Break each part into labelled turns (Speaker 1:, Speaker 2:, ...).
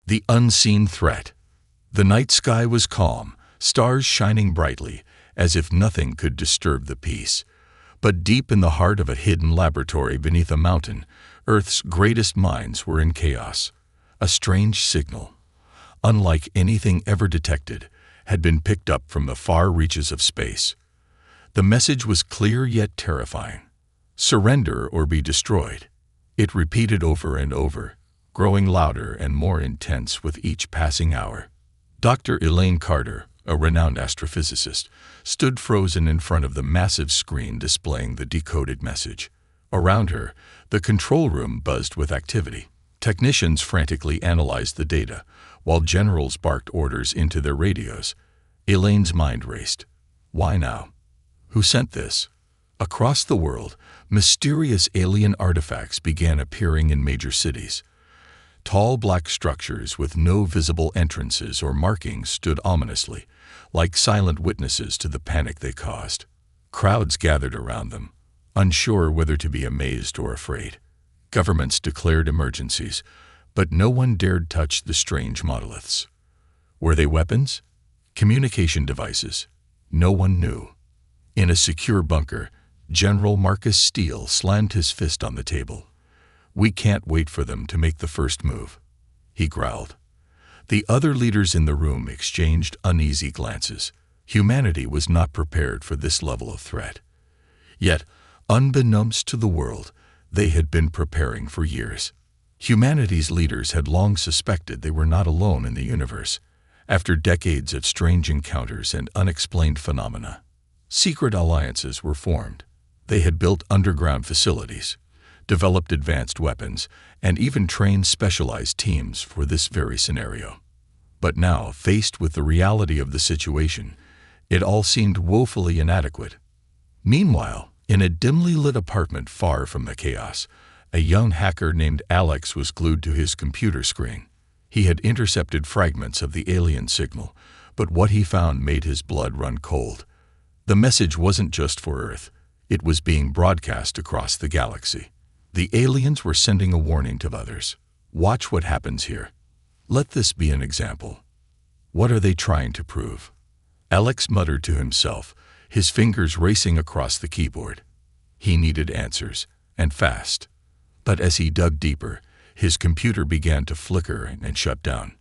Speaker 1: The unseen threat. The night sky was calm, stars shining brightly, as if nothing could disturb the peace. But deep in the heart of a hidden laboratory beneath a mountain, Earth's greatest minds were in chaos. A strange signal, unlike anything ever detected, had been picked up from the far reaches of space. The message was clear yet terrifying. Surrender or be destroyed. It repeated over and over, growing louder and more intense with each passing hour. Dr. Elaine Carter, a renowned astrophysicist, stood frozen in front of the massive screen displaying the decoded message. Around her, the control room buzzed with activity. Technicians frantically analyzed the data, while generals barked orders into their radios. Elaine's mind raced. Why now? Who sent this? Across the world, mysterious alien artifacts began appearing in major cities. Tall black structures with no visible entrances or markings stood ominously, like silent witnesses to the panic they caused. Crowds gathered around them, unsure whether to be amazed or afraid. Governments declared emergencies, but no one dared touch the strange monoliths. Were they weapons? Communication devices? No one knew. In a secure bunker, General Marcus Steele slammed his fist on the table. "We can't wait for them to make the first move," he growled. The other leaders in the room exchanged uneasy glances. Humanity was not prepared for this level of threat. Yet, unbeknownst to the world, they had been preparing for years. Humanity's leaders had long suspected they were not alone in the universe. After decades of strange encounters and unexplained phenomena, secret alliances were formed. They had built underground facilities, developed advanced weapons, and even trained specialized teams for this very scenario. But now, faced with the reality of the situation, it all seemed woefully inadequate. Meanwhile, in a dimly lit apartment far from the chaos, a young hacker named Alex was glued to his computer screen. He had intercepted fragments of the alien signal, but what he found made his blood run cold. The message wasn't just for Earth. It was being broadcast across the galaxy. The aliens were sending a warning to others. Watch what happens here. Let this be an example. What are they trying to prove? Alex muttered to himself, his fingers racing across the keyboard. He needed answers, and fast. But as he dug deeper, his computer began to flicker and shut down.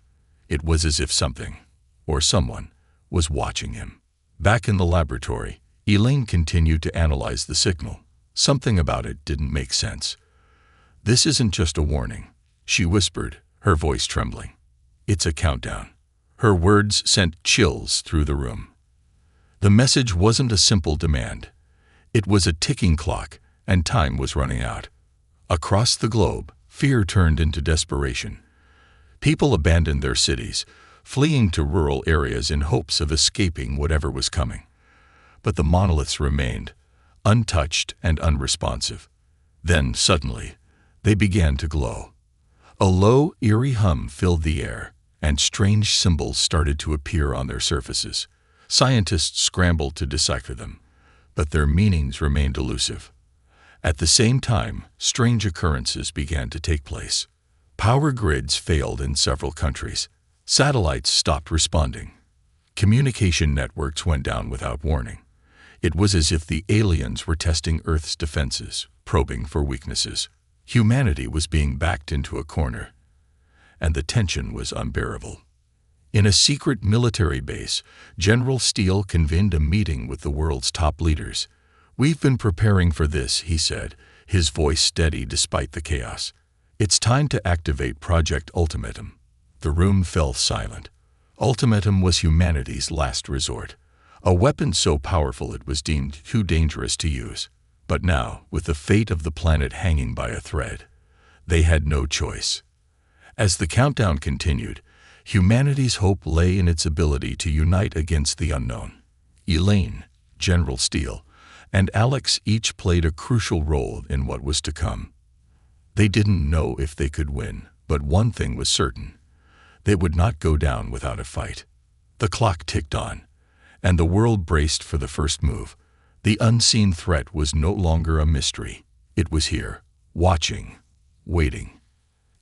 Speaker 1: It was as if something, or someone, was watching him. Back in the laboratory, Elaine continued to analyze the signal. Something about it didn't make sense. "This isn't just a warning," she whispered, her voice trembling. "It's a countdown." Her words sent chills through the room. The message wasn't a simple demand. It was a ticking clock, and time was running out. Across the globe, fear turned into desperation. People abandoned their cities, fleeing to rural areas in hopes of escaping whatever was coming. But the monoliths remained, untouched and unresponsive. Then, suddenly, they began to glow. A low, eerie hum filled the air, and strange symbols started to appear on their surfaces. Scientists scrambled to decipher them, but their meanings remained elusive. At the same time, strange occurrences began to take place. Power grids failed in several countries. Satellites stopped responding. Communication networks went down without warning. It was as if the aliens were testing Earth's defenses, probing for weaknesses. Humanity was being backed into a corner, and the tension was unbearable. In a secret military base, General Steele convened a meeting with the world's top leaders. "We've been preparing for this," he said, his voice steady despite the chaos. "It's time to activate Project Ultimatum." The room fell silent. Ultimatum was humanity's last resort, a weapon so powerful it was deemed too dangerous to use. But now, with the fate of the planet hanging by a thread, they had no choice. As the countdown continued, humanity's hope lay in its ability to unite against the unknown. Elaine, General Steele, and Alex each played a crucial role in what was to come. They didn't know if they could win, but one thing was certain: they would not go down without a fight. The clock ticked on, and the world braced for the first move. The unseen threat was no longer a mystery. It was here, watching, waiting.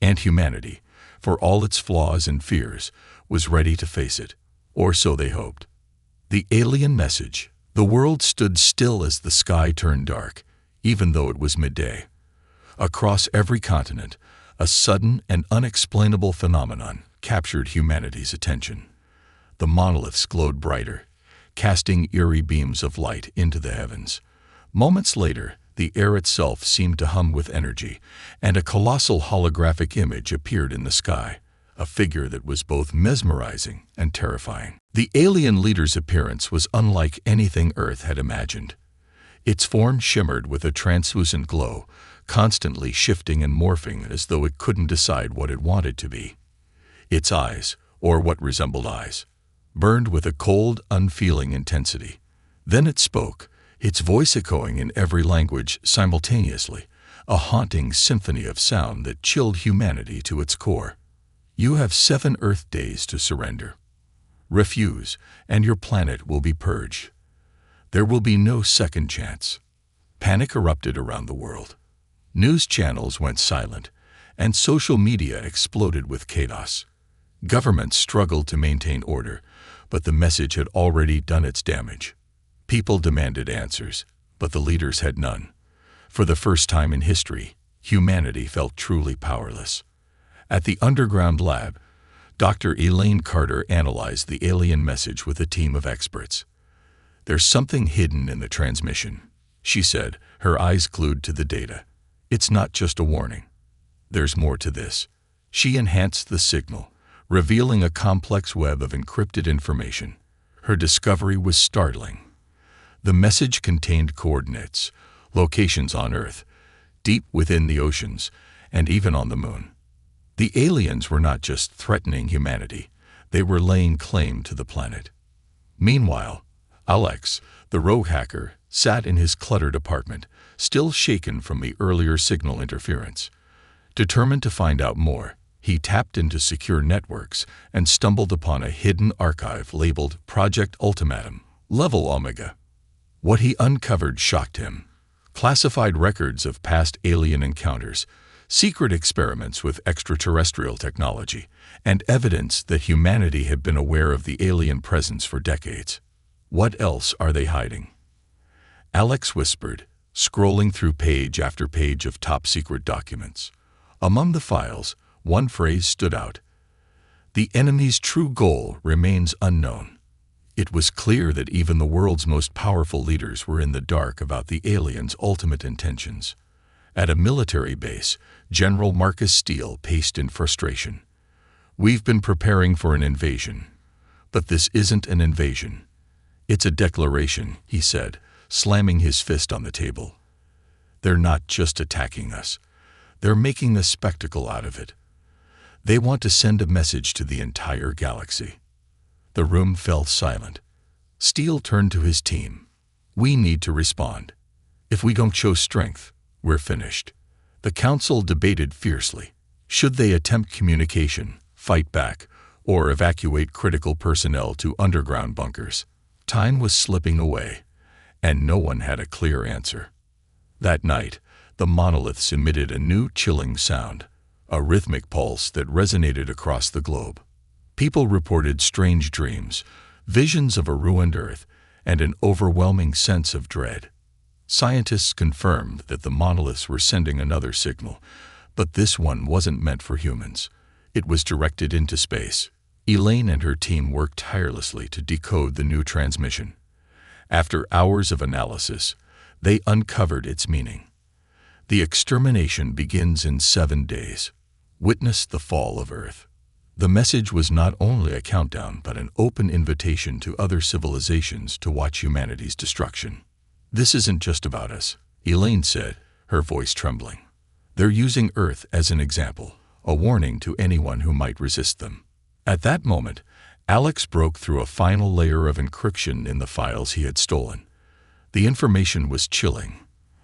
Speaker 1: And humanity, for all its flaws and fears, was ready to face it, or so they hoped. The alien message. The world stood still as the sky turned dark, even though it was midday. Across every continent, a sudden and unexplainable phenomenon captured humanity's attention. The monoliths glowed brighter, casting eerie beams of light into the heavens. Moments later, the air itself seemed to hum with energy, and a colossal holographic image appeared in the sky, a figure that was both mesmerizing and terrifying. The alien leader's appearance was unlike anything Earth had imagined. Its form shimmered with a translucent glow, constantly shifting and morphing as though it couldn't decide what it wanted to be. Its eyes, or what resembled eyes, burned with a cold, unfeeling intensity. Then it spoke, its voice echoing in every language simultaneously, a haunting symphony of sound that chilled humanity to its core. You have 7 Earth days to surrender. Refuse, and your planet will be purged. There will be no second chance. Panic erupted around the world. News channels went silent, and social media exploded with chaos. Governments struggled to maintain order, but the message had already done its damage. People demanded answers, but the leaders had none. For the first time in history, humanity felt truly powerless. At the underground lab, Dr. Elaine Carter analyzed the alien message with a team of experts. "There's something hidden in the transmission," she said, her eyes glued to the data. "It's not just a warning. There's more to this." She enhanced the signal, revealing a complex web of encrypted information. Her discovery was startling. The message contained coordinates, locations on Earth, deep within the oceans, and even on the moon. The aliens were not just threatening humanity, they were laying claim to the planet. Meanwhile, Alex, the rogue hacker, sat in his cluttered apartment, still shaken from the earlier signal interference. Determined to find out more, he tapped into secure networks and stumbled upon a hidden archive labeled Project Ultimatum, Level Omega. What he uncovered shocked him. Classified records of past alien encounters, secret experiments with extraterrestrial technology, and evidence that humanity had been aware of the alien presence for decades. What else are they hiding? Alex whispered, scrolling through page after page of top-secret documents. Among the files, one phrase stood out. "The enemy's true goal remains unknown." It was clear that even the world's most powerful leaders were in the dark about the aliens' ultimate intentions. At a military base, General Marcus Steele paced in frustration. "We've been preparing for an invasion. But this isn't an invasion. It's a declaration," he said, slamming his fist on the table. "They're not just attacking us. They're making a spectacle out of it. They want to send a message to the entire galaxy." The room fell silent. Steele turned to his team. "We need to respond. If we don't show strength, we're finished." The council debated fiercely. Should they attempt communication, fight back, or evacuate critical personnel to underground bunkers? Time was slipping away, and no one had a clear answer. That night, the monoliths emitted a new chilling sound, a rhythmic pulse that resonated across the globe. People reported strange dreams, visions of a ruined Earth, and an overwhelming sense of dread. Scientists confirmed that the monoliths were sending another signal, but this one wasn't meant for humans. It was directed into space. Elaine and her team worked tirelessly to decode the new transmission. After hours of analysis, they uncovered its meaning. The extermination begins in 7 days. Witness the fall of Earth. The message was not only a countdown, but an open invitation to other civilizations to watch humanity's destruction. "This isn't just about us," Elaine said, her voice trembling. "They're using Earth as an example, a warning to anyone who might resist them." At that moment, Alex broke through a final layer of encryption in the files he had stolen. The information was chilling.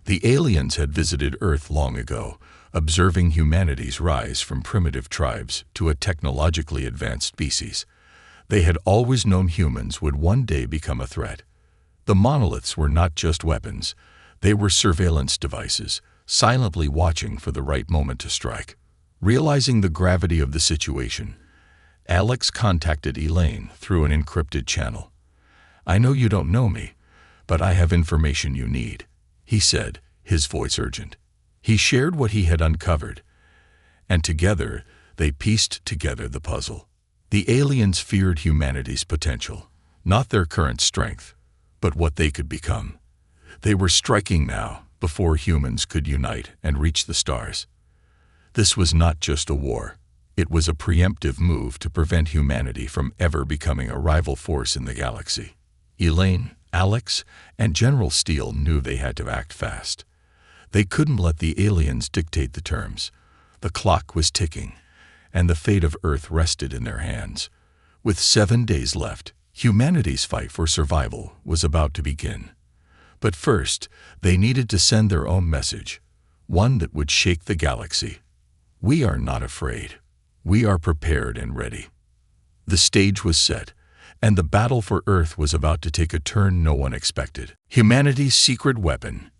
Speaker 1: The aliens had visited Earth long ago, observing humanity's rise from primitive tribes to a technologically advanced species. They had always known humans would one day become a threat. The monoliths were not just weapons, they were surveillance devices, silently watching for the right moment to strike. Realizing the gravity of the situation, Alex contacted Elaine through an encrypted channel. "I know you don't know me, but I have information you need," he said, his voice urgent. He shared what he had uncovered, and together they pieced together the puzzle. The aliens feared humanity's potential, not their current strength, but what they could become. They were striking now, before humans could unite and reach the stars. This was not just a war. It was a preemptive move to prevent humanity from ever becoming a rival force in the galaxy. Elaine, Alex, and General Steele knew they had to act fast. They couldn't let the aliens dictate the terms. The clock was ticking, and the fate of Earth rested in their hands. With 7 days left, humanity's fight for survival was about to begin. But first, they needed to send their own message, one that would shake the galaxy. "We are not afraid. We are prepared and ready." The stage was set, and the battle for Earth was about to take a turn no one expected. Humanity's secret weapon.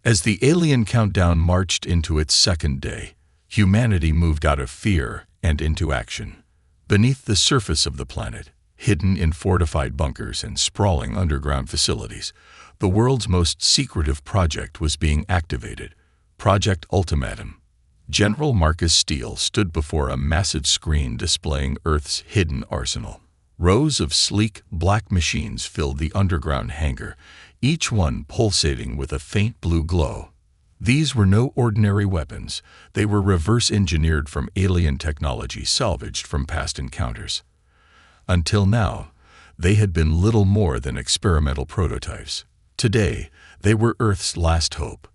Speaker 1: As the alien countdown marched into its second day, humanity moved out of fear and into action. Beneath the surface of the planet, hidden in fortified bunkers and sprawling underground facilities, the world's most secretive project was being activated, Project Ultimatum. General Marcus Steele stood before a massive screen displaying Earth's hidden arsenal. Rows of sleek, black machines filled the underground hangar, each one pulsating with a faint blue glow. These were no ordinary weapons. They were reverse-engineered from alien technology salvaged from past encounters. Until now, they had been little more than experimental prototypes. Today, they were Earth's last hope.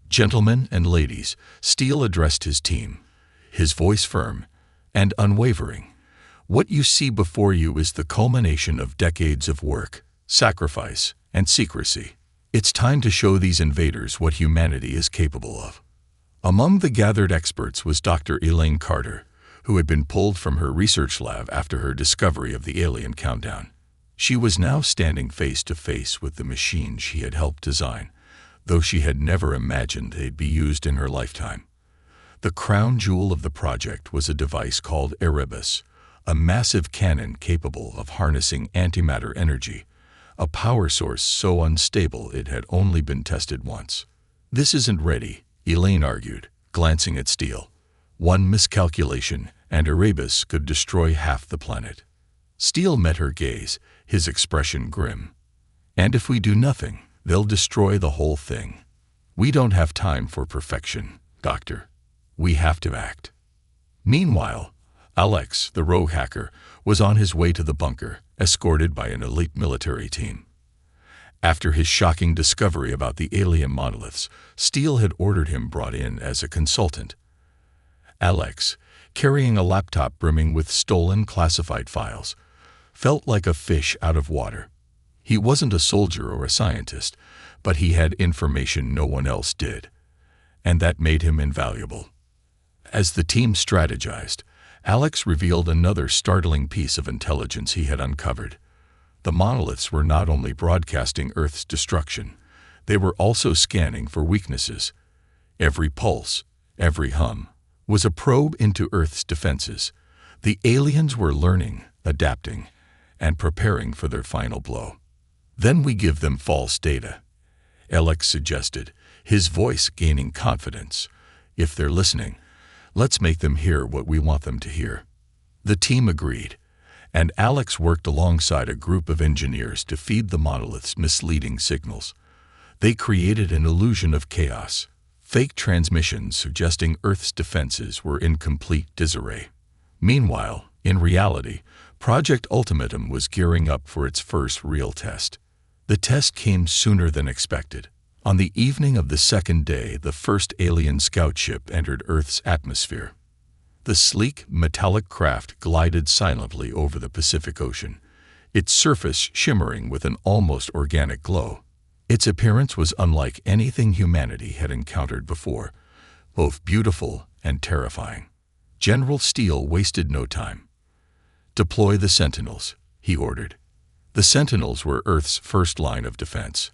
Speaker 1: "Gentlemen and ladies," Steele addressed his team, his voice firm and unwavering. "What you see before you is the culmination of decades of work, sacrifice, and secrecy. It's time to show these invaders what humanity is capable of." Among the gathered experts was Dr. Elaine Carter, who had been pulled from her research lab after her discovery of the alien countdown. She was now standing face to face with the machine she had helped design, though she had never imagined they'd be used in her lifetime. The crown jewel of the project was a device called Erebus, a massive cannon capable of harnessing antimatter energy, a power source so unstable it had only been tested once. "This isn't ready," Elaine argued, glancing at Steele. "One miscalculation, and Erebus could destroy half the planet." Steele met her gaze, his expression grim. "And if we do nothing, they'll destroy the whole thing. We don't have time for perfection, Doctor. We have to act." Meanwhile, Alex, the rogue hacker, was on his way to the bunker, escorted by an elite military team. After his shocking discovery about the alien monoliths, Steele had ordered him brought in as a consultant. Alex, carrying a laptop brimming with stolen classified files, felt like a fish out of water. He wasn't a soldier or a scientist, but he had information no one else did, and that made him invaluable. As the team strategized, Alex revealed another startling piece of intelligence he had uncovered. The monoliths were not only broadcasting Earth's destruction, they were also scanning for weaknesses. Every pulse, every hum, was a probe into Earth's defenses. The aliens were learning, adapting, and preparing for their final blow. "Then we give them false data," Alex suggested, his voice gaining confidence. "If they're listening, let's make them hear what we want them to hear." The team agreed, and Alex worked alongside a group of engineers to feed the monoliths misleading signals. They created an illusion of chaos, fake transmissions suggesting Earth's defenses were in complete disarray. Meanwhile, in reality, Project Ultimatum was gearing up for its first real test. The test came sooner than expected. On the evening of the second day, the first alien scout ship entered Earth's atmosphere. The sleek, metallic craft glided silently over the Pacific Ocean, its surface shimmering with an almost organic glow. Its appearance was unlike anything humanity had encountered before, both beautiful and terrifying. General Steele wasted no time. "Deploy the Sentinels," he ordered. The Sentinels were Earth's first line of defense,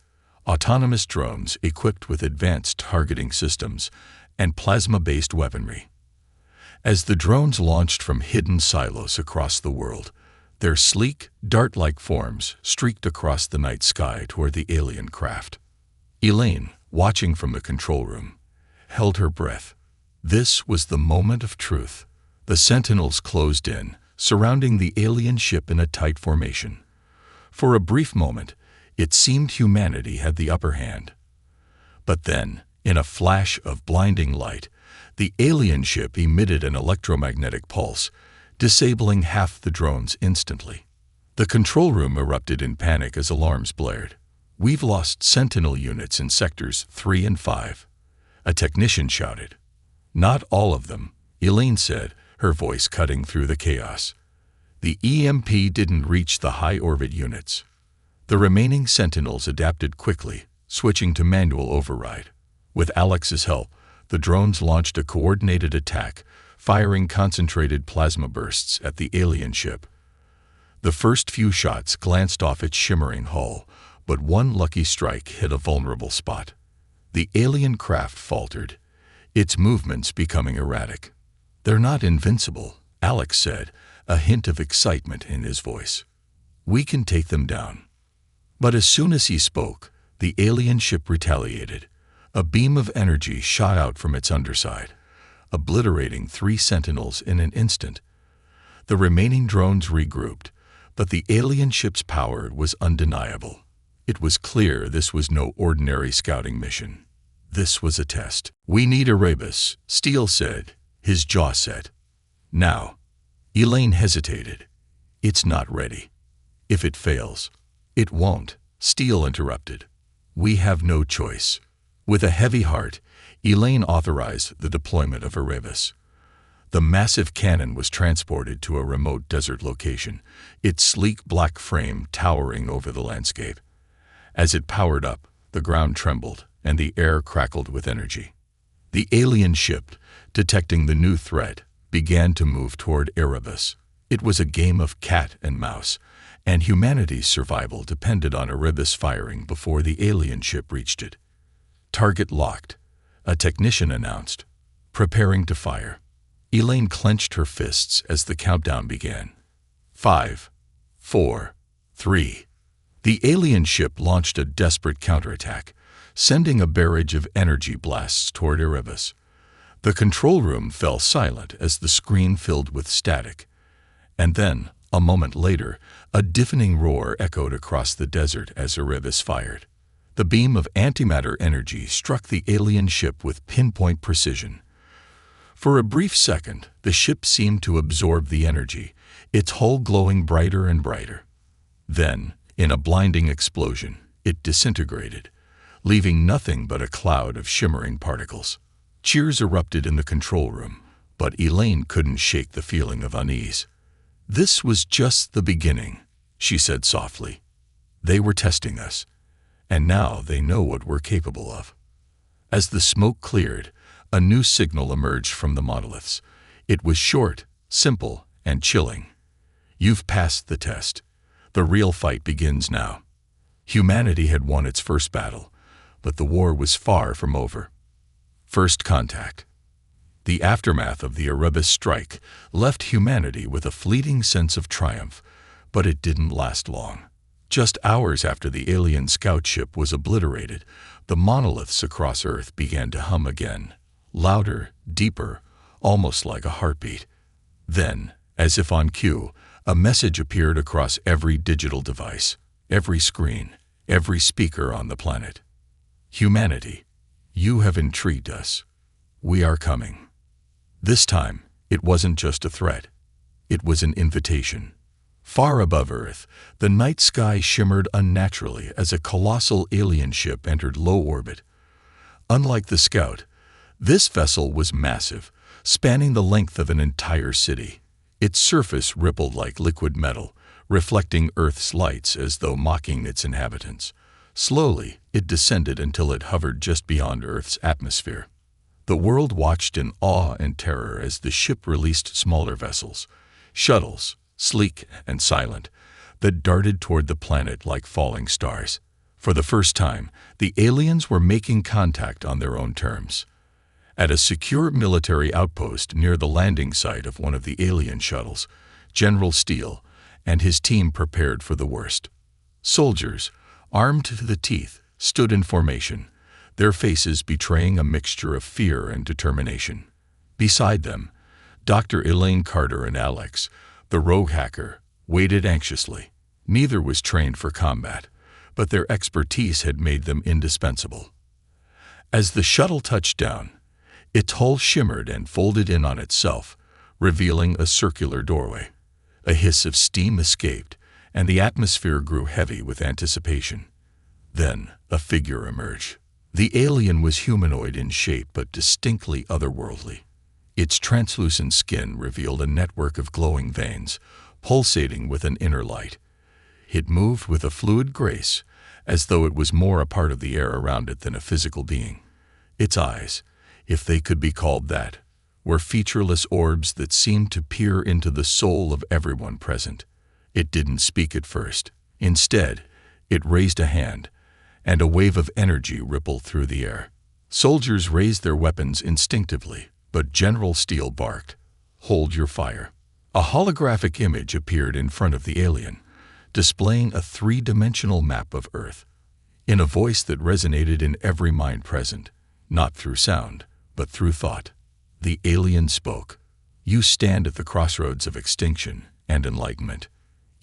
Speaker 1: autonomous drones equipped with advanced targeting systems and plasma-based weaponry. As the drones launched from hidden silos across the world, their sleek, dart-like forms streaked across the night sky toward the alien craft. Elaine, watching from the control room, held her breath. This was the moment of truth. The sentinels closed in, surrounding the alien ship in a tight formation. For a brief moment, it seemed humanity had the upper hand. But then, in a flash of blinding light, the alien ship emitted an electromagnetic pulse, disabling half the drones instantly. The control room erupted in panic as alarms blared. "We've lost Sentinel units in sectors 3 and 5. A technician shouted. "Not all of them," Elaine said, her voice cutting through the chaos. "The EMP didn't reach the high-orbit units." The remaining Sentinels adapted quickly, switching to manual override. With Alex's help, the drones launched a coordinated attack, firing concentrated plasma bursts at the alien ship. The first few shots glanced off its shimmering hull, but one lucky strike hit a vulnerable spot. The alien craft faltered, its movements becoming erratic. "They're not invincible," Alex said, a hint of excitement in his voice. "We can take them down." But as soon as he spoke, the alien ship retaliated. A beam of energy shot out from its underside, obliterating 3 Sentinels in an instant. The remaining drones regrouped, but the alien ship's power was undeniable. It was clear this was no ordinary scouting mission. This was a test. "We need Erebus," Steele said, his jaw set. "Now." Elaine hesitated. "It's not ready. If it fails." "It won't," Steele interrupted. "We have no choice." With a heavy heart, Elaine authorized the deployment of Erebus. The massive cannon was transported to a remote desert location, its sleek black frame towering over the landscape. As it powered up, the ground trembled and the air crackled with energy. The alien ship, detecting the new threat, began to move toward Erebus. It was a game of cat and mouse, and humanity's survival depended on Erebus firing before the alien ship reached it. "Target locked," a technician announced, preparing to fire. Elaine clenched her fists as the countdown began. 5, 4, 3. The alien ship launched a desperate counterattack, sending a barrage of energy blasts toward Erebus. The control room fell silent as the screen filled with static. And then, a moment later, a deafening roar echoed across the desert as Erebus fired. The beam of antimatter energy struck the alien ship with pinpoint precision. For a brief second, the ship seemed to absorb the energy, its hull glowing brighter and brighter. Then, in a blinding explosion, it disintegrated, leaving nothing but a cloud of shimmering particles. Cheers erupted in the control room, but Elaine couldn't shake the feeling of unease. "This was just the beginning," she said softly. "They were testing us, and now they know what we're capable of." As the smoke cleared, a new signal emerged from the monoliths. It was short, simple, and chilling. "You've passed the test. The real fight begins now." Humanity had won its first battle, but the war was far from over. First contact. The aftermath of the Erebus strike left humanity with a fleeting sense of triumph, but it didn't last long. Just hours after the alien scout ship was obliterated, the monoliths across Earth began to hum again, louder, deeper, almost like a heartbeat. Then, as if on cue, a message appeared across every digital device, every screen, every speaker on the planet. "Humanity, you have intrigued us. We are coming." This time, it wasn't just a threat. It was an invitation. Far above Earth, the night sky shimmered unnaturally as a colossal alien ship entered low orbit. Unlike the Scout, this vessel was massive, spanning the length of an entire city. Its surface rippled like liquid metal, reflecting Earth's lights as though mocking its inhabitants. Slowly, it descended until it hovered just beyond Earth's atmosphere. The world watched in awe and terror as the ship released smaller vessels, shuttles, sleek and silent, that darted toward the planet like falling stars. For the first time, the aliens were making contact on their own terms. At a secure military outpost near the landing site of one of the alien shuttles, General Steele and his team prepared for the worst. Soldiers, armed to the teeth, stood in formation, their faces betraying a mixture of fear and determination. Beside them, Dr. Elaine Carter and Alex, the rogue hacker, waited anxiously. Neither was trained for combat, but their expertise had made them indispensable. As the shuttle touched down, its hull shimmered and folded in on itself, revealing a circular doorway. A hiss of steam escaped, and the atmosphere grew heavy with anticipation. Then a figure emerged. The alien was humanoid in shape but distinctly otherworldly. Its translucent skin revealed a network of glowing veins, pulsating with an inner light. It moved with a fluid grace, as though it was more a part of the air around it than a physical being. Its eyes, if they could be called that, were featureless orbs that seemed to peer into the soul of everyone present. It didn't speak at first. Instead, it raised a hand, and a wave of energy rippled through the air. Soldiers raised their weapons instinctively, but General Steele barked, "Hold your fire." A holographic image appeared in front of the alien, displaying a three-dimensional map of Earth. In a voice that resonated in every mind present, not through sound, but through thought, the alien spoke. "You stand at the crossroads of extinction and enlightenment."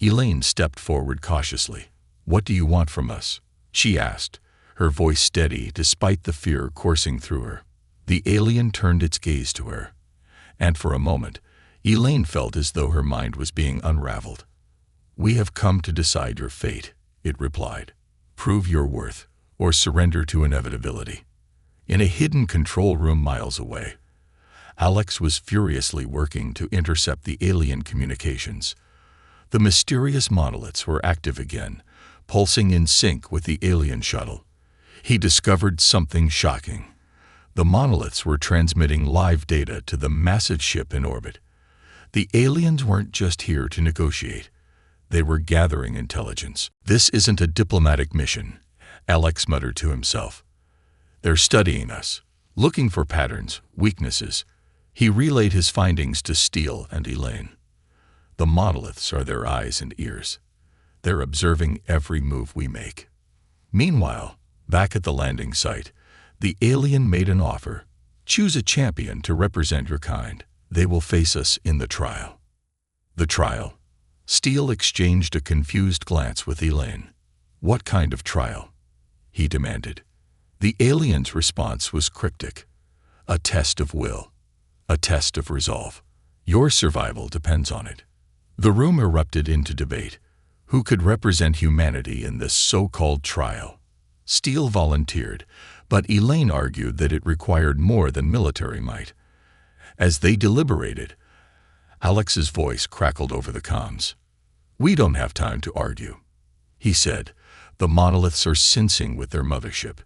Speaker 1: Elaine stepped forward cautiously. "What do you want from us?" she asked, her voice steady despite the fear coursing through her. The alien turned its gaze to her, and for a moment, Elaine felt as though her mind was being unraveled. "We have come to decide your fate," it replied. "Prove your worth, or surrender to inevitability." In a hidden control room miles away, Alex was furiously working to intercept the alien communications. The mysterious monoliths were active again, pulsing in sync with the alien shuttle. He discovered something shocking. The monoliths were transmitting live data to the massive ship in orbit. The aliens weren't just here to negotiate. They were gathering intelligence. "This isn't a diplomatic mission," Alex muttered to himself. "They're studying us, looking for patterns, weaknesses." He relayed his findings to Steele and Elaine. "The monoliths are their eyes and ears. They're observing every move we make." Meanwhile, back at the landing site, the alien made an offer. "Choose a champion to represent your kind. They will face us in the trial." "The trial?" Steele exchanged a confused glance with Elaine. "What kind of trial?" he demanded. The alien's response was cryptic. "A test of will. A test of resolve. Your survival depends on it." The room erupted into debate. Who could represent humanity in this so-called trial? Steele volunteered, but Elaine argued that it required more than military might. As they deliberated, Alex's voice crackled over the comms. "We don't have time to argue," he said. "The monoliths are sensing with their mothership.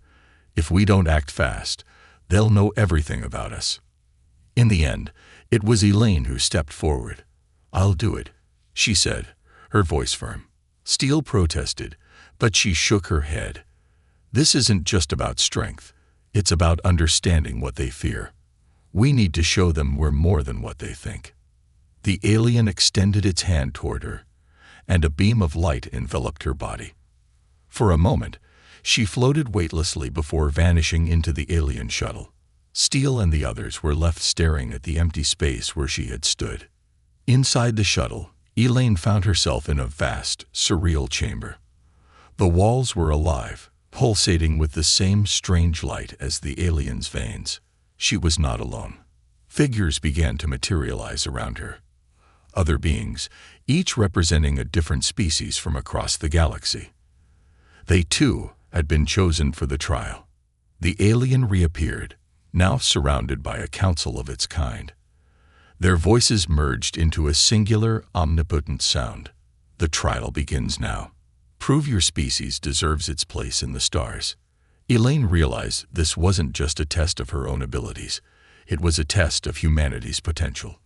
Speaker 1: If we don't act fast, they'll know everything about us." In the end, it was Elaine who stepped forward. "I'll do it," she said, her voice firm. Steele protested, but she shook her head. "This isn't just about strength. It's about understanding what they fear. We need to show them we're more than what they think." The alien extended its hand toward her, and a beam of light enveloped her body. For a moment, she floated weightlessly before vanishing into the alien shuttle. Steele and the others were left staring at the empty space where she had stood. Inside the shuttle, Elaine found herself in a vast, surreal chamber. The walls were alive, pulsating with the same strange light as the alien's veins. She was not alone. Figures began to materialize around her. Other beings, each representing a different species from across the galaxy. They, too, had been chosen for the trial. The alien reappeared, now surrounded by a council of its kind. Their voices merged into a singular, omnipotent sound. "The trial begins now. Prove your species deserves its place in the stars." Elaine realized this wasn't just a test of her own abilities. It was a test of humanity's potential.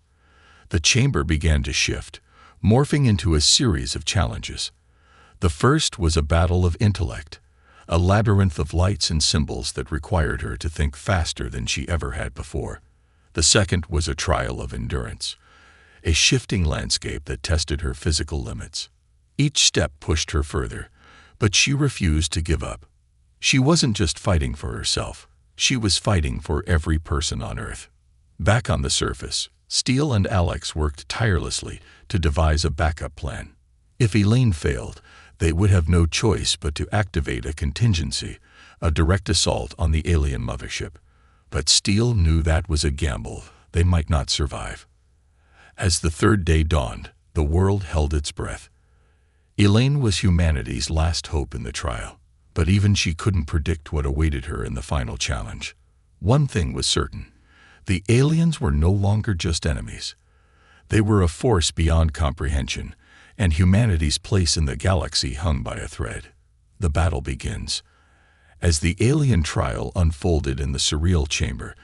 Speaker 1: The chamber began to shift, morphing into a series of challenges. The first was a battle of intellect, a labyrinth of lights and symbols that required her to think faster than she ever had before. The second was a trial of endurance, a shifting landscape that tested her physical limits. Each step pushed her further, but she refused to give up. She wasn't just fighting for herself, she was fighting for every person on Earth. Back on the surface, Steele and Alex worked tirelessly to devise a backup plan. If Elaine failed, they would have no choice but to activate a contingency, a direct assault on the alien mothership. But Steele knew that was a gamble they might not survive. As the third day dawned, the world held its breath. Elaine was humanity's last hope in the trial, but even she couldn't predict what awaited her in the final challenge. One thing was certain: the aliens were no longer just enemies. They were a force beyond comprehension, and humanity's place in the galaxy hung by a thread. The battle begins. As the alien trial unfolded in the surreal chamber,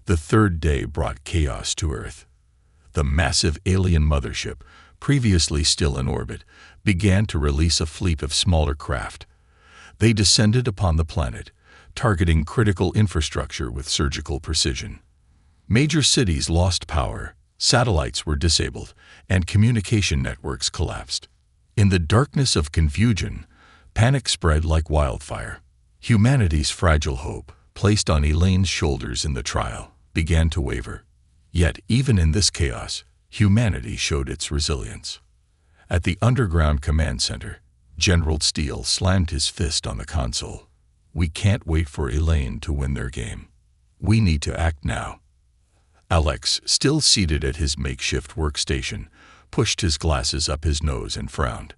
Speaker 1: the third day brought chaos to Earth. The massive alien mothership, previously still in orbit, began to release a fleet of smaller craft. They descended upon the planet, targeting critical infrastructure with surgical precision. Major cities lost power, satellites were disabled, and communication networks collapsed. In the darkness of confusion, panic spread like wildfire. Humanity's fragile hope, placed on Elaine's shoulders in the trial, began to waver. Yet, even in this chaos, humanity showed its resilience. At the underground command center, General Steele slammed his fist on the console. "We can't wait for Elaine to win their game. We need to act now." Alex, still seated at his makeshift workstation, pushed his glasses up his nose and frowned.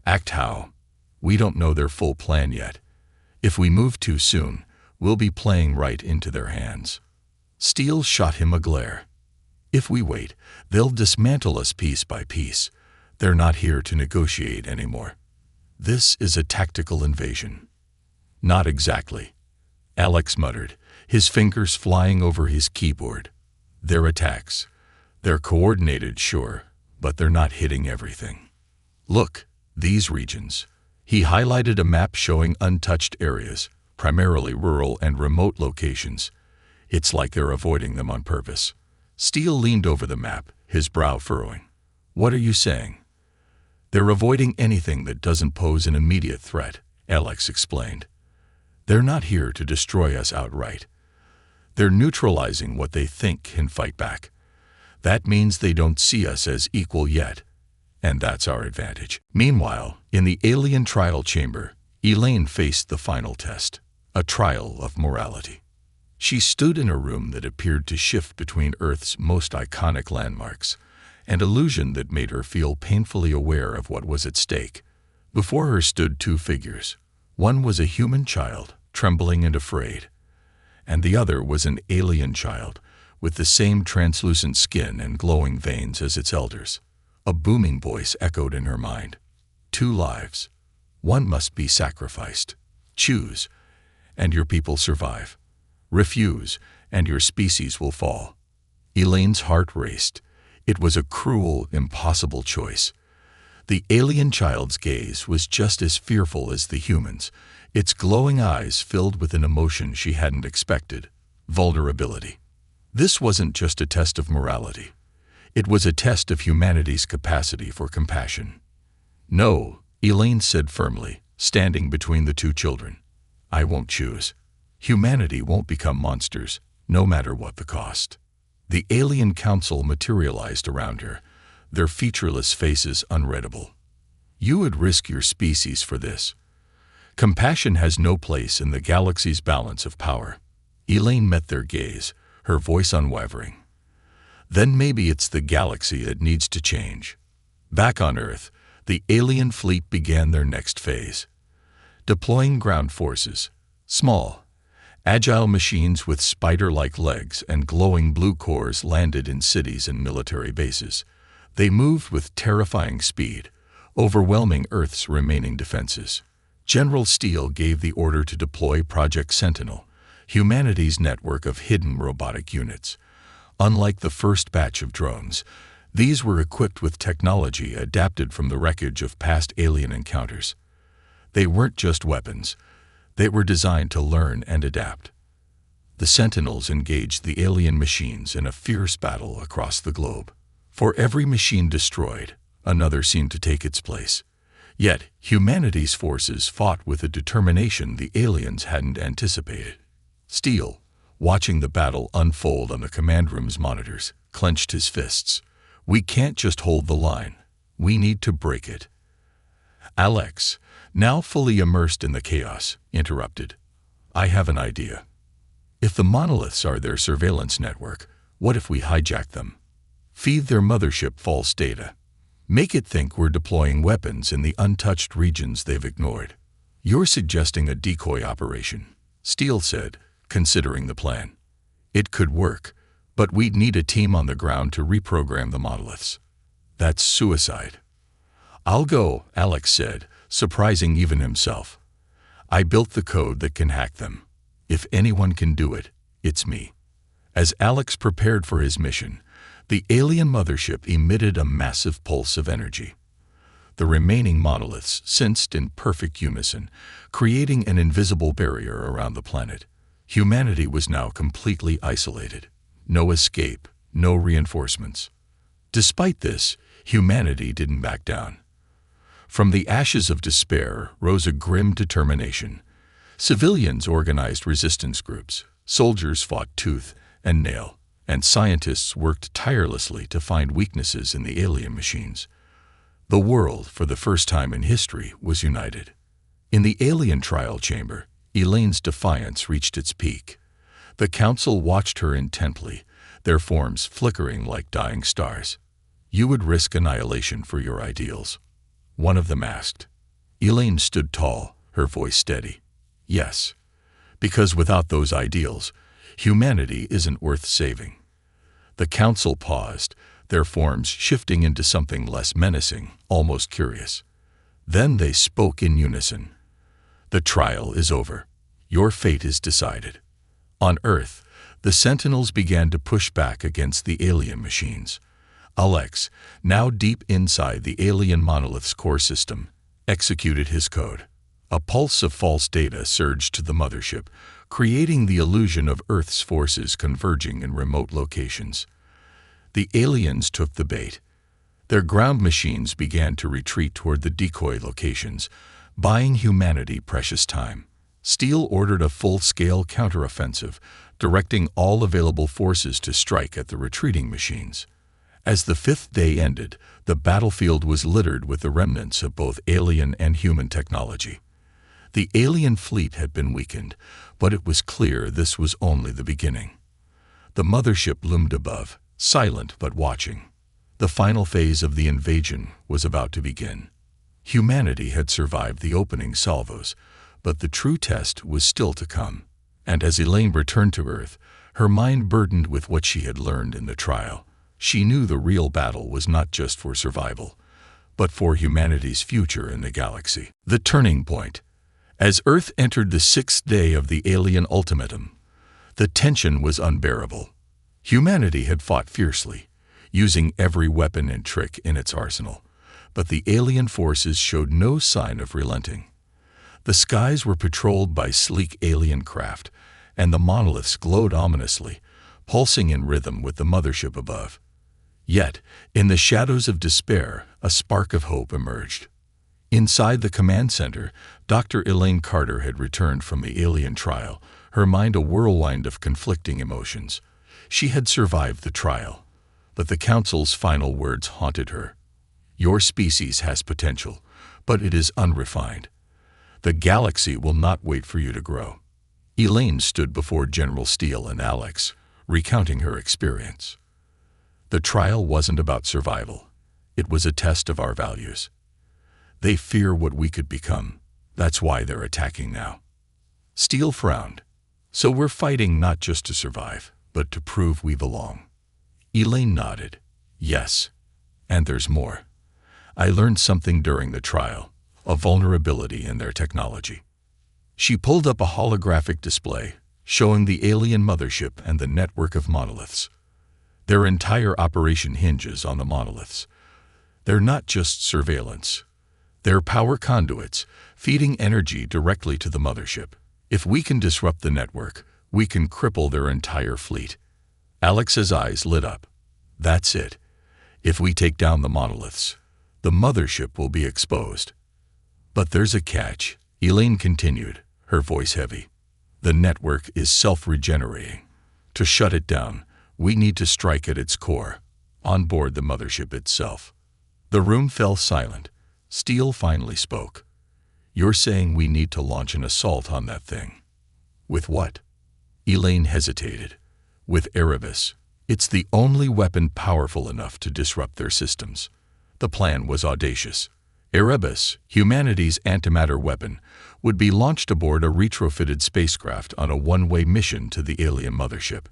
Speaker 1: "Act how? We don't know their full plan yet. If we move too soon, we'll be playing right into their hands." Steele shot him a glare. "If we wait, they'll dismantle us piece by piece. They're not here to negotiate anymore. This is a tactical invasion." "Not exactly," Alex muttered, his fingers flying over his keyboard. "They're attacks. They're coordinated, sure, but they're not hitting everything. Look, these regions." He highlighted a map showing untouched areas, primarily rural and remote locations. "It's like they're avoiding them on purpose." Steele leaned over the map, his brow furrowing. "What are you saying?" "They're avoiding anything that doesn't pose an immediate threat," Alex explained. "They're not here to destroy us outright. They're neutralizing what they think can fight back. That means they don't see us as equal yet, and that's our advantage." Meanwhile, in the alien trial chamber, Elaine faced the final test, a trial of morality. She stood in a room that appeared to shift between Earth's most iconic landmarks, an illusion that made her feel painfully aware of what was at stake. Before her stood two figures. One was a human child, trembling and afraid, and the other was an alien child, with the same translucent skin and glowing veins as its elders. A booming voice echoed in her mind. "Two lives. One must be sacrificed. Choose, and your people survive. Refuse, and your species will fall." Elaine's heart raced. It was a cruel, impossible choice. The alien child's gaze was just as fearful as the human's, its glowing eyes filled with an emotion she hadn't expected: vulnerability. This wasn't just a test of morality. It was a test of humanity's capacity for compassion. "No," Elaine said firmly, standing between the two children. "I won't choose. Humanity won't become monsters, no matter what the cost." The alien council materialized around her, their featureless faces unreadable. "You would risk your species for this. Compassion has no place in the galaxy's balance of power." Elaine met their gaze, her voice unwavering. "Then maybe it's the galaxy that needs to change." Back on Earth, the alien fleet began their next phase. Deploying ground forces, small, agile machines with spider-like legs and glowing blue cores landed in cities and military bases. They moved with terrifying speed, overwhelming Earth's remaining defenses. General Steele gave the order to deploy Project Sentinel, humanity's network of hidden robotic units. Unlike the first batch of drones, these were equipped with technology adapted from the wreckage of past alien encounters. They weren't just weapons. They were designed to learn and adapt. The Sentinels engaged the alien machines in a fierce battle across the globe. For every machine destroyed, another seemed to take its place. Yet, humanity's forces fought with a determination the aliens hadn't anticipated. Steele, watching the battle unfold on the command room's monitors, clenched his fists. "We can't just hold the line. We need to break it." Alex, now fully immersed in the chaos, interrupted. "I have an idea. If the monoliths are their surveillance network, what if we hijack them? Feed their mothership false data. Make it think we're deploying weapons in the untouched regions they've ignored." "You're suggesting a decoy operation," Steele said, considering the plan. "It could work, but we'd need a team on the ground to reprogram the monoliths. That's suicide." "I'll go," Alex said, surprising even himself. "I built the code that can hack them. If anyone can do it, it's me." As Alex prepared for his mission, the alien mothership emitted a massive pulse of energy. The remaining monoliths sensed in perfect unison, creating an invisible barrier around the planet. Humanity was now completely isolated. No escape, no reinforcements. Despite this, humanity didn't back down. From the ashes of despair rose a grim determination. Civilians organized resistance groups, soldiers fought tooth and nail, and scientists worked tirelessly to find weaknesses in the alien machines. The world, for the first time in history, was united. In the alien trial chamber, Elaine's defiance reached its peak. The council watched her intently, their forms flickering like dying stars. "You would risk annihilation for your ideals?" one of them asked. Elaine stood tall, her voice steady. "Yes, because without those ideals, humanity isn't worth saving." The council paused, their forms shifting into something less menacing, almost curious. Then they spoke in unison. "The trial is over. Your fate is decided." On Earth, the Sentinels began to push back against the alien machines. Alex, now deep inside the alien monolith's core system, executed his code. A pulse of false data surged to the mothership, creating the illusion of Earth's forces converging in remote locations. The aliens took the bait. Their ground machines began to retreat toward the decoy locations, buying humanity precious time. Steele ordered a full-scale counteroffensive, directing all available forces to strike at the retreating machines. As the fifth day ended, the battlefield was littered with the remnants of both alien and human technology. The alien fleet had been weakened, but it was clear this was only the beginning. The mothership loomed above, silent but watching. The final phase of the invasion was about to begin. Humanity had survived the opening salvos, but the true test was still to come. And as Elaine returned to Earth, her mind burdened with what she had learned in the trial, she knew the real battle was not just for survival, but for humanity's future in the galaxy. The turning point. As Earth entered the sixth day of the alien ultimatum, the tension was unbearable. Humanity had fought fiercely, using every weapon and trick in its arsenal, but the alien forces showed no sign of relenting. The skies were patrolled by sleek alien craft, and the monoliths glowed ominously, pulsing in rhythm with the mothership above. Yet, in the shadows of despair, a spark of hope emerged. Inside the command center, Dr. Elaine Carter had returned from the alien trial, her mind a whirlwind of conflicting emotions. She had survived the trial, but the Council's final words haunted her. "Your species has potential, but it is unrefined. The galaxy will not wait for you to grow." Elaine stood before General Steele and Alex, recounting her experience. The trial wasn't about survival. It was a test of our values. They fear what we could become. That's why they're attacking now. Steele frowned. "So we're fighting not just to survive, but to prove we belong." Elaine nodded. "Yes, and there's more. I learned something during the trial, a vulnerability in their technology." She pulled up a holographic display, showing the alien mothership and the network of monoliths. Their entire operation hinges on the monoliths. They're not just surveillance. They're power conduits, feeding energy directly to the mothership. If we can disrupt the network, we can cripple their entire fleet. Alex's eyes lit up. That's it. If we take down the monoliths, the mothership will be exposed. But there's a catch, Elaine continued, her voice heavy. The network is self-regenerating. To shut it down, we need to strike at its core, on board the mothership itself. The room fell silent. Steele finally spoke. You're saying we need to launch an assault on that thing. With what? Elaine hesitated. With Erebus. It's the only weapon powerful enough to disrupt their systems. The plan was audacious. Erebus, humanity's antimatter weapon, would be launched aboard a retrofitted spacecraft on a one-way mission to the alien mothership.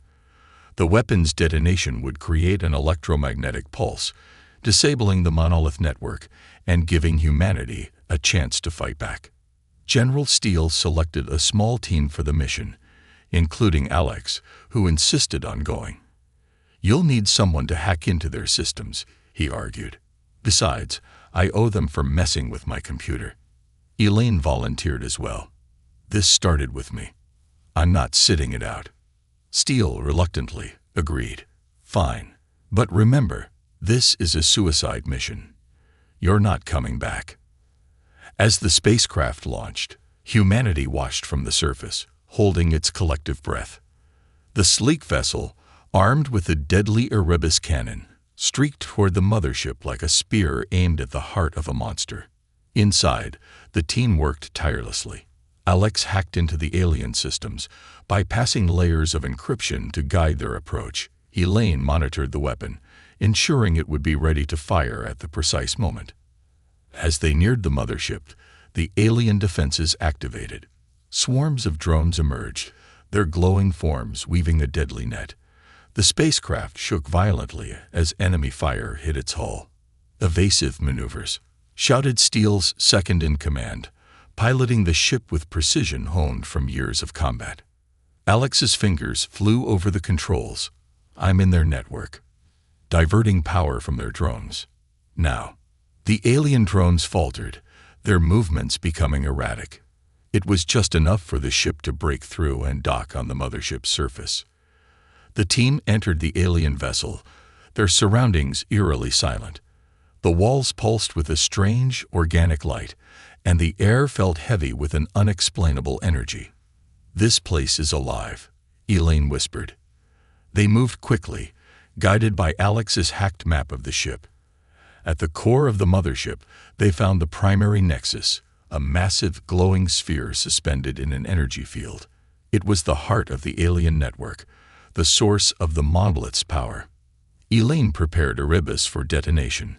Speaker 1: The weapon's detonation would create an electromagnetic pulse, disabling the monolith network and giving humanity a chance to fight back. General Steele selected a small team for the mission, including Alex, who insisted on going. You'll need someone to hack into their systems, he argued. Besides, I owe them for messing with my computer. Elaine volunteered as well. This started with me. I'm not sitting it out. Steele reluctantly agreed. Fine. But remember, this is a suicide mission. You're not coming back. As the spacecraft launched, humanity watched from the surface, holding its collective breath. The sleek vessel, armed with a deadly Erebus cannon, streaked toward the mothership like a spear aimed at the heart of a monster. Inside, the team worked tirelessly. Alex hacked into the alien systems, bypassing layers of encryption to guide their approach. Elaine monitored the weapon, ensuring it would be ready to fire at the precise moment. As they neared the mothership, the alien defenses activated. Swarms of drones emerged, their glowing forms weaving a deadly net. The spacecraft shook violently as enemy fire hit its hull. Evasive maneuvers, shouted Steele's second-in-command, piloting the ship with precision honed from years of combat. Alex's fingers flew over the controls. I'm in their network, diverting power from their drones. Now, the alien drones faltered, their movements becoming erratic. It was just enough for the ship to break through and dock on the mothership's surface. The team entered the alien vessel, their surroundings eerily silent. The walls pulsed with a strange, organic light, and the air felt heavy with an unexplainable energy. This place is alive, Elaine whispered. They moved quickly, guided by Alex's hacked map of the ship. At the core of the mothership, they found the primary nexus, a massive glowing sphere suspended in an energy field. It was the heart of the alien network, the source of the monolith's power. Elaine prepared Erebus for detonation,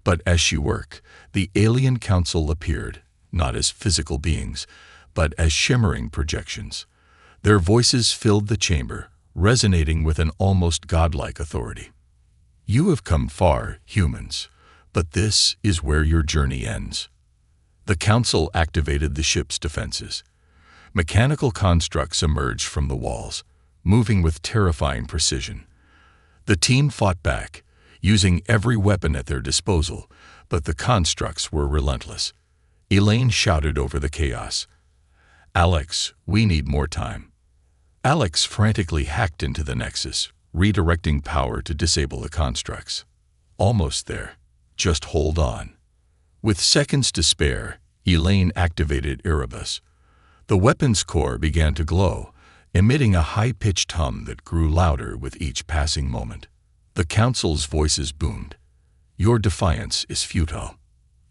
Speaker 1: but as she worked, the alien council appeared, not as physical beings, but as shimmering projections. Their voices filled the chamber, resonating with an almost godlike authority. You have come far, humans, but this is where your journey ends. The council activated the ship's defenses. Mechanical constructs emerged from the walls, moving with terrifying precision. The team fought back, using every weapon at their disposal, but the constructs were relentless. Elaine shouted over the chaos. Alex, we need more time. Alex frantically hacked into the nexus, redirecting power to disable the constructs. Almost there. Just hold on. With seconds to spare, Elaine activated Erebus. The weapon's core began to glow, emitting a high-pitched hum that grew louder with each passing moment. The council's voices boomed. Your defiance is futile.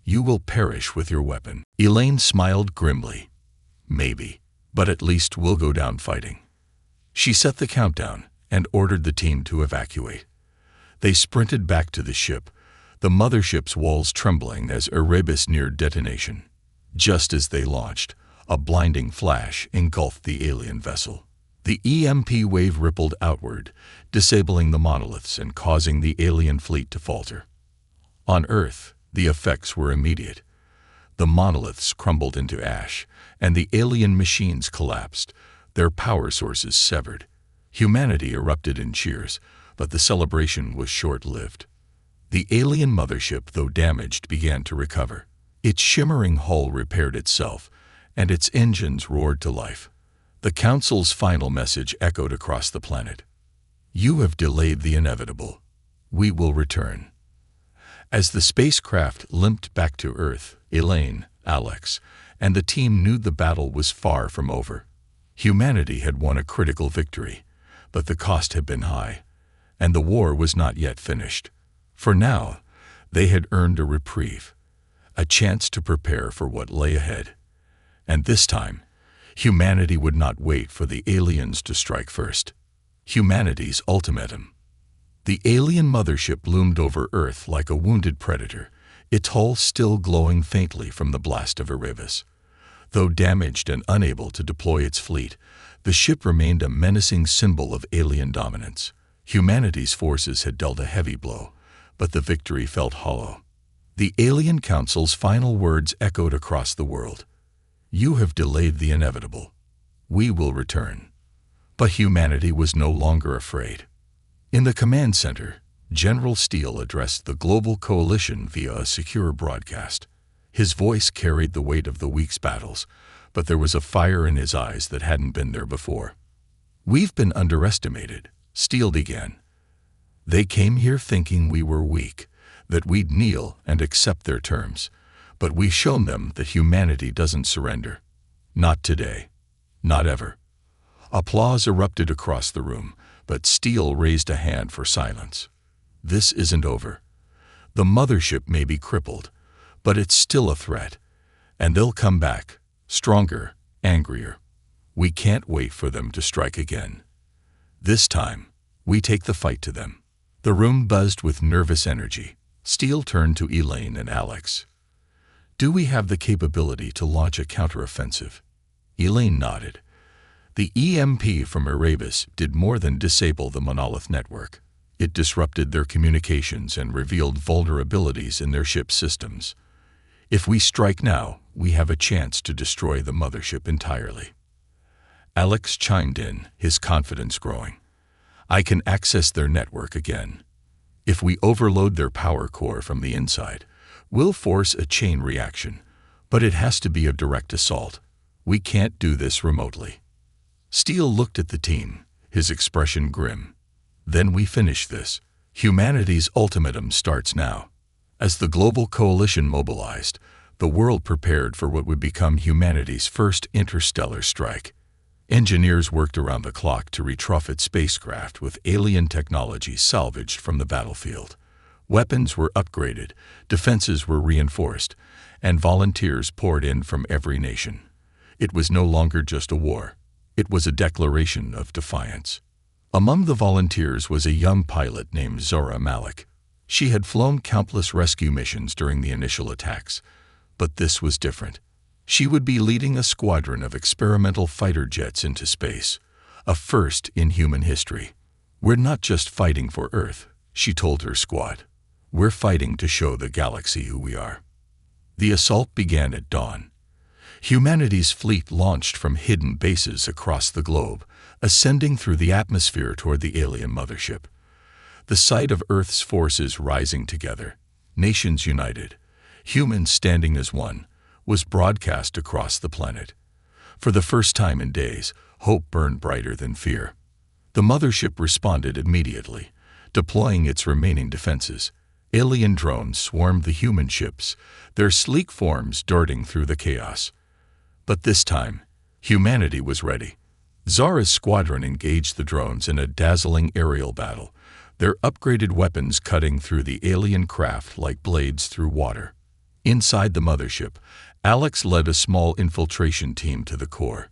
Speaker 1: You will perish with your weapon. Elaine smiled grimly. Maybe, but at least we'll go down fighting. She set the countdown and ordered the team to evacuate. They sprinted back to the ship, the mothership's walls trembling as Erebus neared detonation. Just as they launched, a blinding flash engulfed the alien vessel. The EMP wave rippled outward, disabling the monoliths and causing the alien fleet to falter. On Earth, the effects were immediate. The monoliths crumbled into ash, and the alien machines collapsed, their power sources severed. Humanity erupted in cheers, but the celebration was short-lived. The alien mothership, though damaged, began to recover. Its shimmering hull repaired itself, and its engines roared to life. The Council's final message echoed across the planet. You have delayed the inevitable. We will return. As the spacecraft limped back to Earth, Elaine, Alex, and the team knew the battle was far from over. Humanity had won a critical victory, but the cost had been high, and the war was not yet finished. For now, they had earned a reprieve, a chance to prepare for what lay ahead. And this time, humanity would not wait for the aliens to strike first. Humanity's ultimatum. The alien mothership loomed over Earth like a wounded predator, its hull still glowing faintly from the blast of Erebus. Though damaged and unable to deploy its fleet, the ship remained a menacing symbol of alien dominance. Humanity's forces had dealt a heavy blow, but the victory felt hollow. The Alien Council's final words echoed across the world. You have delayed the inevitable. We will return. But humanity was no longer afraid. In the command center, General Steele addressed the global coalition via a secure broadcast. His voice carried the weight of the week's battles, but there was a fire in his eyes that hadn't been there before. We've been underestimated, Steele began. They came here thinking we were weak, that we'd kneel and accept their terms, but we've shown them that humanity doesn't surrender. Not today. Not ever. Applause erupted across the room, but Steele raised a hand for silence. This isn't over. The mothership may be crippled, but it's still a threat, and they'll come back, stronger, angrier. We can't wait for them to strike again. This time, we take the fight to them. The room buzzed with nervous energy. Steele turned to Elaine and Alex. Do we have the capability to launch a counteroffensive? Elaine nodded. The EMP from Erebus did more than disable the monolith network. It disrupted their communications and revealed vulnerabilities in their ship systems. If we strike now, we have a chance to destroy the mothership entirely. Alex chimed in, his confidence growing. I can access their network again. If we overload their power core from the inside, we'll force a chain reaction, but it has to be a direct assault. We can't do this remotely. Steele looked at the team, his expression grim. Then we finish this. Humanity's ultimatum starts now. As the global coalition mobilized, the world prepared for what would become humanity's first interstellar strike. Engineers worked around the clock to retrofit spacecraft with alien technology salvaged from the battlefield. Weapons were upgraded, defenses were reinforced, and volunteers poured in from every nation. It was no longer just a war. It was a declaration of defiance. Among the volunteers was a young pilot named Zora Malik. She had flown countless rescue missions during the initial attacks, but this was different. She would be leading a squadron of experimental fighter jets into space, a first in human history. We're not just fighting for Earth, she told her squad. We're fighting to show the galaxy who we are. The assault began at dawn. Humanity's fleet launched from hidden bases across the globe, ascending through the atmosphere toward the alien mothership. The sight of Earth's forces rising together, nations united, humans standing as one, was broadcast across the planet. For the first time in days, hope burned brighter than fear. The mothership responded immediately, deploying its remaining defenses. Alien drones swarmed the human ships, their sleek forms darting through the chaos. But this time, humanity was ready. Zara's squadron engaged the drones in a dazzling aerial battle, their upgraded weapons cutting through the alien craft like blades through water. Inside the mothership, Alex led a small infiltration team to the core.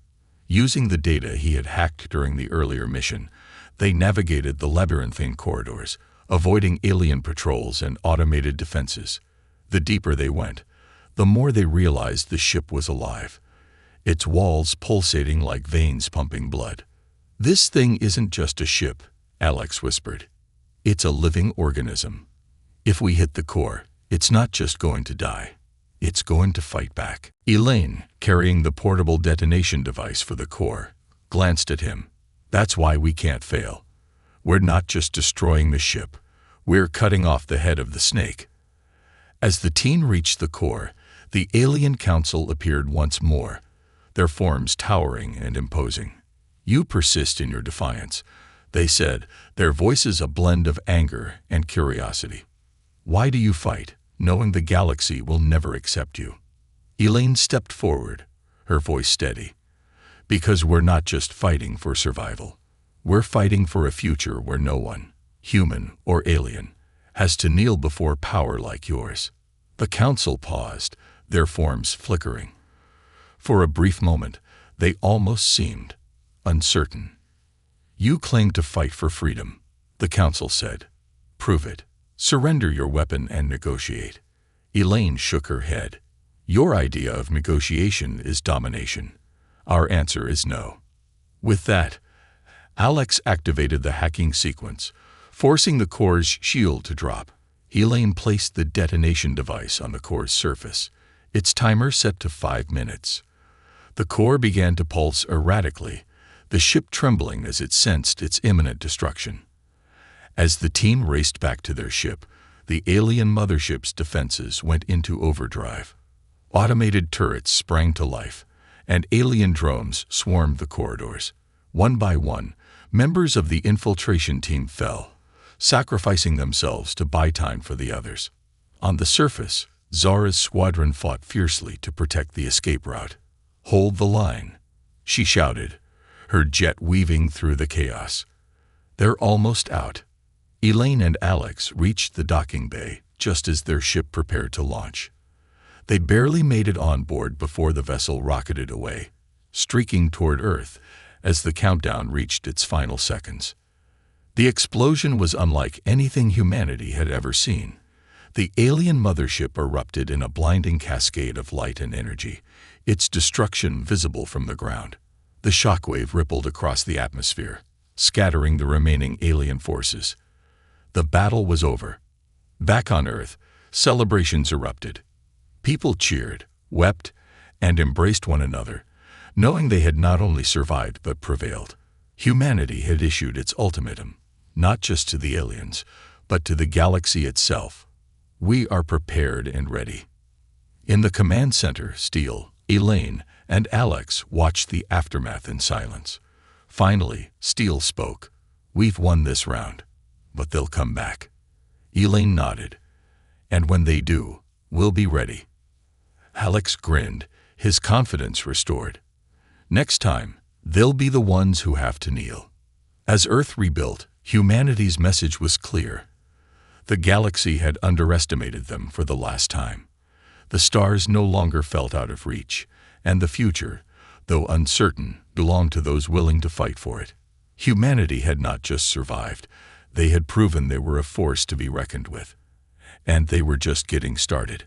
Speaker 1: Using the data he had hacked during the earlier mission, they navigated the labyrinthine corridors, avoiding alien patrols and automated defenses. The deeper they went, the more they realized the ship was alive, its walls pulsating like veins pumping blood. This thing isn't just a ship, Alex whispered. It's a living organism. If we hit the core, it's not just going to die. It's going to fight back. Elaine, carrying the portable detonation device for the core, glanced at him. That's why we can't fail. We're not just destroying the ship. We're cutting off the head of the snake. As the team reached the core, the Alien Council appeared once more, their forms towering and imposing. You persist in your defiance, they said, their voices a blend of anger and curiosity. Why do you fight, knowing the galaxy will never accept you? Elaine stepped forward, her voice steady. Because we're not just fighting for survival. We're fighting for a future where no one, human or alien, has to kneel before power like yours. The council paused, their forms flickering. For a brief moment, they almost seemed uncertain. You claim to fight for freedom, the council said. Prove it. Surrender your weapon and negotiate. Elaine shook her head. Your idea of negotiation is domination. Our answer is no. With that, Alex activated the hacking sequence, forcing the core's shield to drop. Elaine placed the detonation device on the core's surface, its timer set to 5 minutes. The core began to pulse erratically, the ship trembling as it sensed its imminent destruction. As the team raced back to their ship, the alien mothership's defenses went into overdrive. Automated turrets sprang to life, and alien drones swarmed the corridors. One by one, members of the infiltration team fell, sacrificing themselves to buy time for the others. On the surface, Zara's squadron fought fiercely to protect the escape route. Hold the line, she shouted, her jet weaving through the chaos. They're almost out. Elaine and Alex reached the docking bay just as their ship prepared to launch. They barely made it on board before the vessel rocketed away, streaking toward Earth as the countdown reached its final seconds. The explosion was unlike anything humanity had ever seen. The alien mothership erupted in a blinding cascade of light and energy, its destruction visible from the ground. The shockwave rippled across the atmosphere, scattering the remaining alien forces. The battle was over. Back on Earth, celebrations erupted. People cheered, wept, and embraced one another, knowing they had not only survived but prevailed. Humanity had issued its ultimatum, not just to the aliens, but to the galaxy itself. We are prepared and ready. In the command center, Steele, Elaine, and Alex watched the aftermath in silence. Finally, Steele spoke. We've won this round, but they'll come back. Elaine nodded. And when they do, we'll be ready. Alex grinned, his confidence restored. Next time, they'll be the ones who have to kneel. As Earth rebuilt, humanity's message was clear. The galaxy had underestimated them for the last time. The stars no longer felt out of reach, and the future, though uncertain, belonged to those willing to fight for it. Humanity had not just survived, they had proven they were a force to be reckoned with. And they were just getting started.